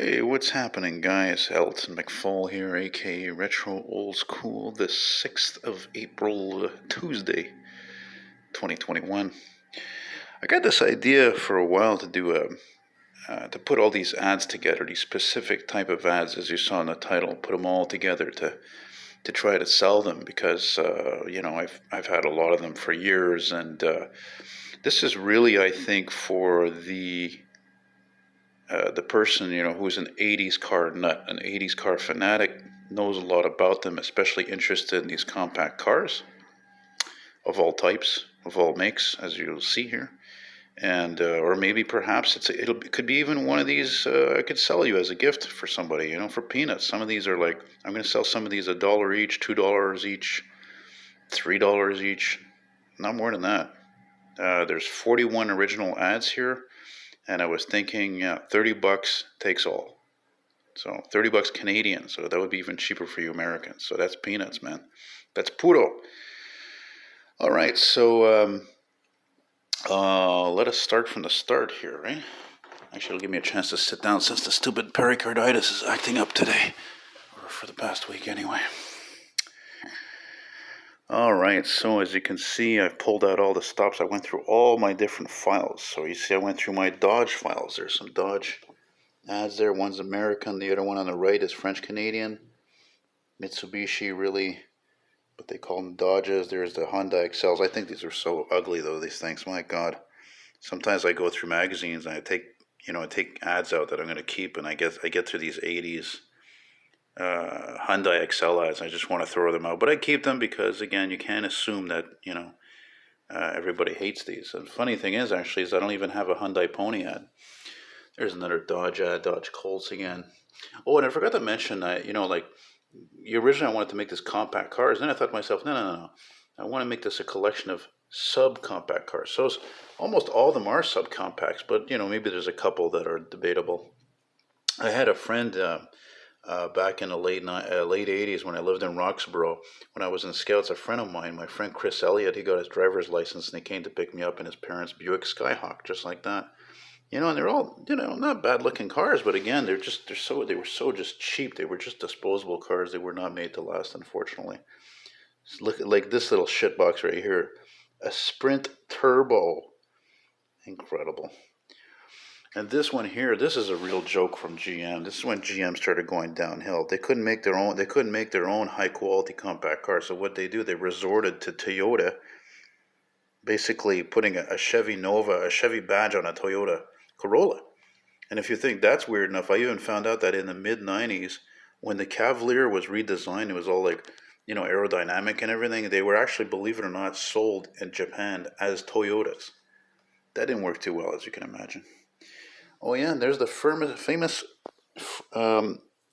Hey, what's happening, guys? Elton McFall here, aka Retro Old School, the 6th of April, Tuesday, 2021. I got this idea for a while to do to put all these ads together, these specific type of ads, as you saw in the title, put them all together to try to sell them because I've had a lot of them for years, and this is really, I think, for the person, who's an 80s car nut, an 80s car fanatic, knows a lot about them, especially interested in these compact cars of all types, of all makes, as you'll see here. And or maybe perhaps it could be even one of these I could sell you as a gift for somebody, for peanuts. Some of these are like, I'm going to sell some of these $1 each, $2 each, $3 each, not more than that. There's 41 original ads here. And I was thinking, yeah, $30 takes all. So $30 Canadian. So that would be even cheaper for you Americans. So that's peanuts, man. That's puro. All right. So let us start from the start here, right? Actually, it'll give me a chance to sit down since the stupid pericarditis is acting up today, or for the past week anyway. All right, so as you can see, I've pulled out all the stops. I went through all my different files. So you see I went through my Dodge files. There's some Dodge ads there. One's American, the other one on the right is French-Canadian. Mitsubishi, really, but they call them Dodges. There's the Honda XLs. I think these are so ugly, though, these things. My God. Sometimes I go through magazines and I take ads out that I'm going to keep, and I get through these 80s Hyundai XL ads. I just want to throw them out, but I keep them because, again, you can't assume that everybody hates these. And the funny thing is, actually, is I don't even have a Hyundai Pony ad. There's another Dodge ad, Dodge Colts again. Oh, and I forgot to mention, originally I wanted to make this compact cars. Then I thought to myself, no. I want to make this a collection of subcompact cars. So almost all of them are subcompacts, but maybe there's a couple that are debatable. I had a friend back in the late 80s when I lived in Roxborough. When I was in Scouts, a friend of mine, my friend Chris Elliott, he got his driver's license and he came to pick me up in his parents' Buick Skylark, just like that. And they're all, not bad looking cars, but again, they were so just cheap. They were just disposable cars. They were not made to last, unfortunately. Just look at like this little shitbox right here, a Sprint Turbo, incredible. And this one here, this is a real joke from GM. This is when GM started going downhill. They couldn't make their own high quality compact cars. So what they do, they resorted to Toyota, basically putting a Chevy Nova, a Chevy badge on a Toyota Corolla. And if you think that's weird enough, I even found out that in the mid 90s, when the Cavalier was redesigned, it was all like, aerodynamic and everything. They were actually, believe it or not, sold in Japan as Toyotas. That didn't work too well, as you can imagine. Oh yeah, and there's the famous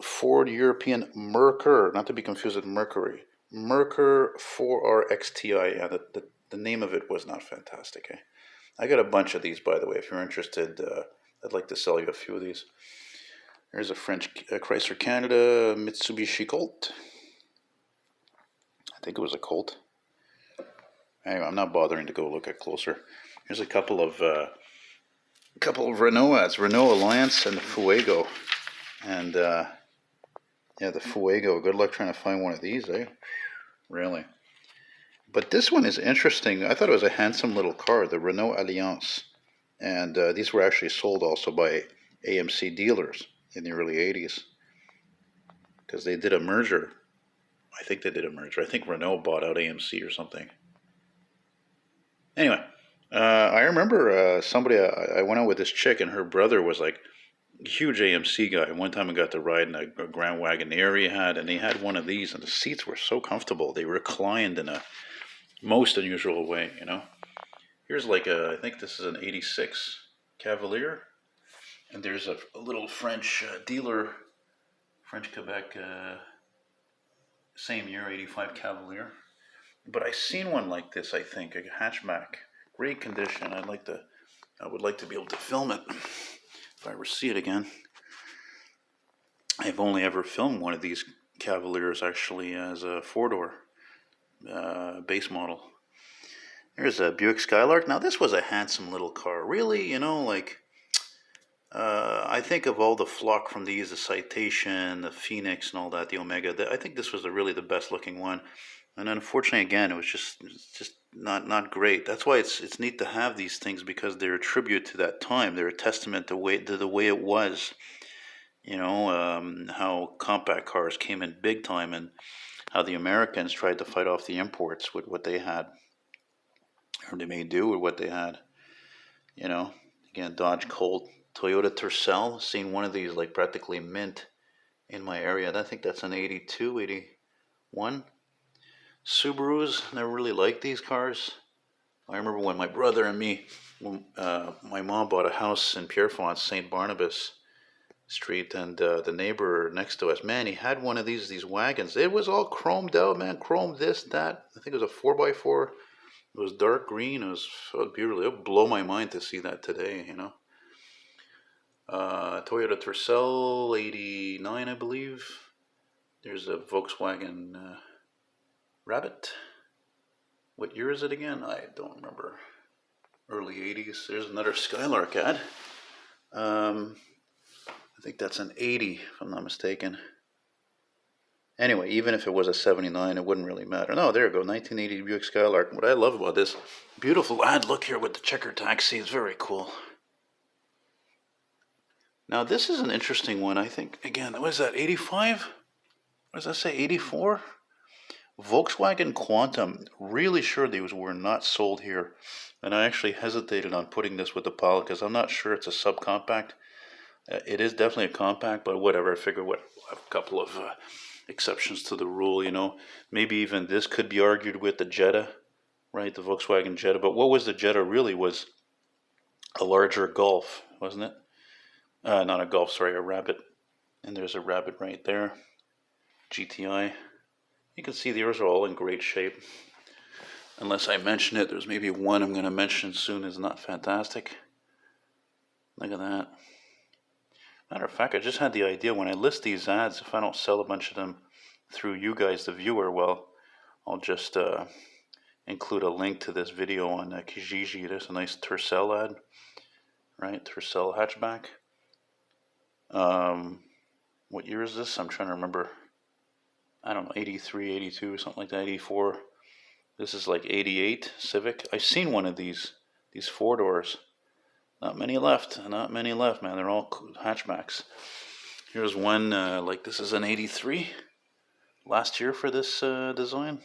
Ford European Mercury, not to be confused with Mercury. Mercury 4RXTI. Yeah, the name of it was not fantastic. Eh? I got a bunch of these, by the way. If you're interested, I'd like to sell you a few of these. There's a French Chrysler Canada Mitsubishi Colt. I think it was a Colt. Anyway, I'm not bothering to go look at closer. Here's a couple of Renault ads, Renault Alliance and the Fuego. And the Fuego, good luck trying to find one of these, eh? Really. But this one is interesting. I thought it was a handsome little car, the Renault Alliance. And these were actually sold also by AMC dealers in the early 80s. Because they did a merger. I think they did a merger. I think Renault bought out AMC or something. Anyway, I remember somebody, I went out with this chick and her brother was like a huge AMC guy. One time I got to ride in a Grand Wagoneer he had, and he had one of these, and the seats were so comfortable. They reclined in a most unusual way, Here's like I think this is an 86 Cavalier, and there's a little French dealer, French Quebec, same year, 85 Cavalier. But I seen one like this, I think, a hatchback, great condition. I would like to be able to film it if I ever see it again. I've only ever filmed one of these Cavaliers actually as a four-door base model. There's a Buick Skylark. Now this was a handsome little car, really. I think of all the flock from these, the Citation, the Phoenix, and all that, the Omega. I think this was really the best looking one, and unfortunately, again, it's just not great. That's why it's neat to have these things because they're a tribute to that time. They're a testament to the way it was. How compact cars came in big time, and how the Americans tried to fight off the imports with what they had, or they may do with what they had. You know, again, Dodge Colt, Toyota Tercel. Seen one of these like practically mint in my area. I think that's an 82, 81. Subarus, never really liked these cars. I remember when my brother and me, my mom bought a house in Pierrefonds, St. Barnabas Street, and the neighbor next to us, man, he had one of these wagons. It was all chromed out, man, chrome this, that. I think it was a 4x4. It was dark green. It was so beautiful. It would blow my mind to see that today, Toyota Tercel, 89, I believe. There's a Volkswagen Rabbit. What year is it again? I don't remember. Early 80s. There's another Skylark ad. I think that's an 80, if I'm not mistaken. Anyway, even if it was a 79, it wouldn't really matter. No, there you go, 1980 Buick Skylark. What I love about this beautiful ad, look here with the checker taxi, it's very cool. Now, this is an interesting one, I think. Again, what is that, 85? What does that say, 84? Volkswagen Quantum. Really sure these were not sold here. And I actually hesitated on putting this with the pile because I'm not sure it's a subcompact. It is definitely a compact, but whatever. I figure we'll have a couple of exceptions to the rule, Maybe even this could be argued with the Jetta, right? The Volkswagen Jetta. But what was the Jetta really was a larger Golf, wasn't it? Not a Golf, sorry, a Rabbit. And there's a Rabbit right there. GTI. You can see these are all in great shape. Unless I mention it, there's maybe one I'm going to mention soon is not fantastic. Look at that. Matter of fact, I just had the idea when I list these ads, if I don't sell a bunch of them through you guys, the viewer, well, I'll just include a link to this video on Kijiji. There's a nice Tercel ad, right? Tercel hatchback. What year is this? I'm trying to remember. I don't know, 83, 82, something like that, 84. This is like 88 Civic. I've seen one of these 4-doors. Not many left, man. They're all hatchbacks. Here's one, like this is an 83. Last year for this design.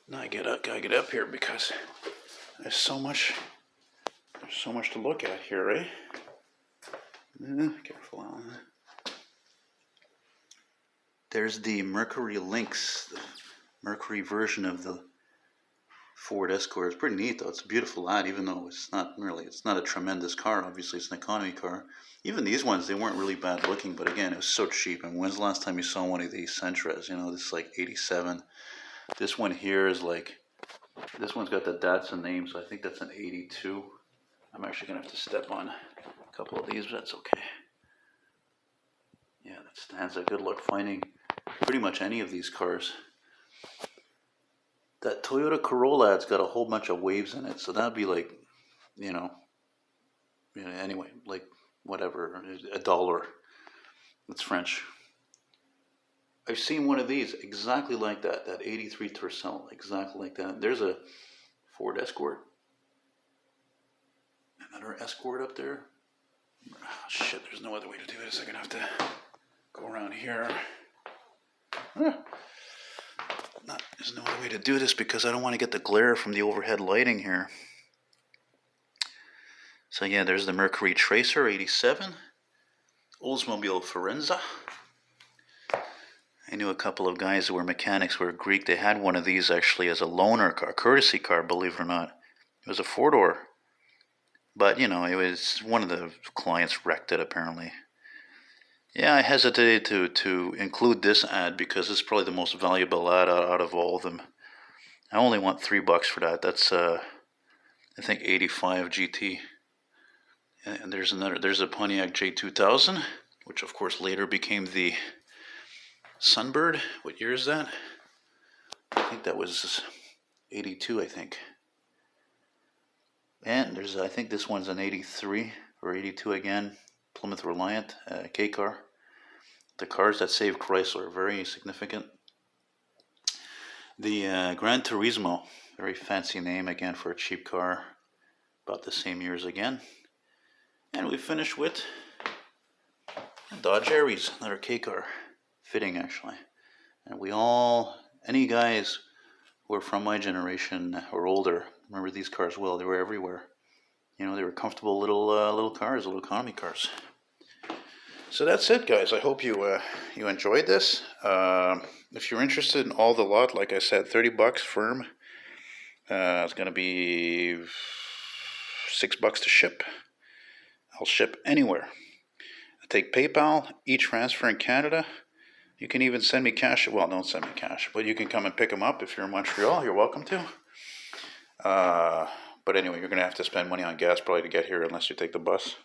Now I gotta get up here because there's so much to look at here, right? Careful, Alan. There's the Mercury Lynx, the Mercury version of the Ford Escort. It's pretty neat though. It's a beautiful ad, even though it's not a tremendous car. Obviously, it's an economy car. Even these ones, they weren't really bad looking, but again, it was so cheap. And when's the last time you saw one of these Sentras? This is like 87. This one here is like, this one's got the Datsun name, so I think that's an 82. I'm actually gonna have to step on a couple of these, but that's okay. Yeah, that stands a good luck finding pretty much any of these cars. That Toyota Corolla ad's got a whole bunch of waves in it, so that'd be like, anyway, like whatever, $1. It's French. I've seen one of these exactly like that 83 Tercel, exactly like that. There's a Ford Escort. Another Escort up there. Oh, shit, there's no other way to do this. I'm gonna have to go around here. There's no other way to do this because I don't want to get the glare from the overhead lighting here. So yeah, there's the Mercury Tracer, 87. Oldsmobile Forenza. I knew a couple of guys who were mechanics, who were Greek. They had one of these actually as a loaner car, a courtesy car, believe it or not. It was a 4-door. But, it was one of the clients wrecked it apparently. Yeah, I hesitated to include this ad because it's probably the most valuable ad out of all of them. I only want $3 for that. That's I think 85 GT. And there's a Pontiac J2000, which of course later became the Sunbird. What year is that? I think that was 82, I think. And I think this one's an 83 or 82 again, Plymouth Reliant, K car. The cars that saved Chrysler, very significant. The Gran Turismo, very fancy name again for a cheap car, about the same years again. And we finished with Dodge Aries, another K car, fitting actually. And we all, any guys who are from my generation or older, remember these cars well. They were everywhere. You know, they were comfortable little cars, little economy cars. So that's it, guys. I hope you enjoyed this. If you're interested in all the lot, like I said, $30 firm. It's gonna be $6 to ship. I'll ship anywhere. I take PayPal, e-transfer in Canada. You can even send me cash. Well, don't send me cash, but you can come and pick them up if you're in Montreal. You're welcome to. But anyway, you're gonna have to spend money on gas probably to get here unless you take the bus.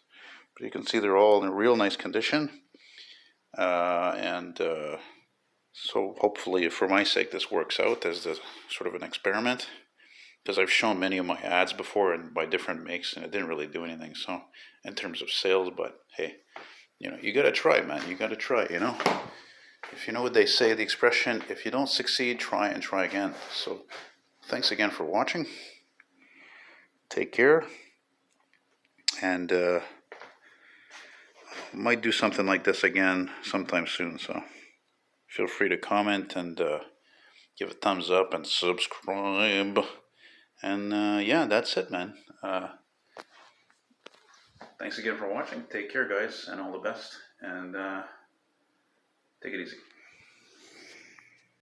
But you can see they're all in real nice condition. So hopefully, for my sake, this works out as a sort of an experiment. Because I've shown many of my ads before and by different makes, and it didn't really do anything. So, in terms of sales, but hey, you know, you gotta try, man. You gotta try. You know, if you know what they say, the expression, if you don't succeed, try and try again. So, thanks again for watching. Take care, and might do something like this again sometime soon. So, feel free to comment and give a thumbs up and subscribe. And yeah, that's it, man. Thanks again for watching. Take care, guys, and all the best. And take it easy.